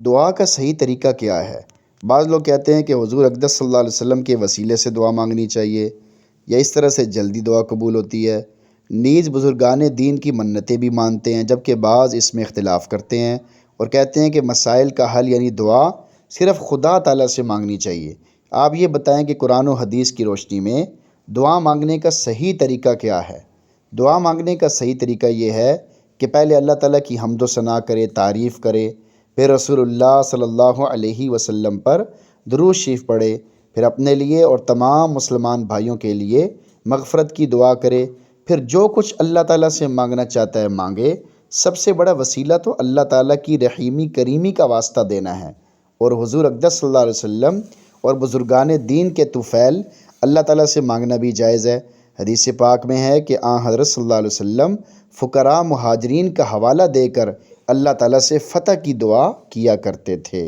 دعا کا صحیح طریقہ کیا ہے؟ بعض لوگ کہتے ہیں کہ حضور اقدس صلی اللہ علیہ وسلم کے وسیلے سے دعا مانگنی چاہیے یا اس طرح سے جلدی دعا قبول ہوتی ہے۔ نیز بزرگان دین کی منتیں بھی مانتے ہیں، جبکہ بعض اس میں اختلاف کرتے ہیں اور کہتے ہیں کہ مسائل کا حل یعنی دعا صرف خدا تعالیٰ سے مانگنی چاہیے۔ آپ یہ بتائیں کہ قرآن و حدیث کی روشنی میں دعا مانگنے کا صحیح طریقہ کیا ہے؟ دعا مانگنے کا صحیح طریقہ یہ ہے کہ پہلے اللہ تعالیٰ کی حمد و ثنا کرے، تعریف کرے، پھر رسول اللہ صلی اللہ علیہ وسلم پر درود شریف پڑھے، پھر اپنے لیے اور تمام مسلمان بھائیوں کے لیے مغفرت کی دعا کرے، پھر جو کچھ اللہ تعالیٰ سے مانگنا چاہتا ہے مانگے۔ سب سے بڑا وسیلہ تو اللہ تعالیٰ کی رحیمی کریمی کا واسطہ دینا ہے، اور حضور اقدس صلی اللہ علیہ وسلم اور بزرگان دین کے طفیل اللہ تعالیٰ سے مانگنا بھی جائز ہے۔ حدیث پاک میں ہے کہ حضرت صلی اللہ علیہ وسلم فقراء مہاجرین کا حوالہ دے کر اللہ تعالیٰ سے فتح کی دعا کیا کرتے تھے۔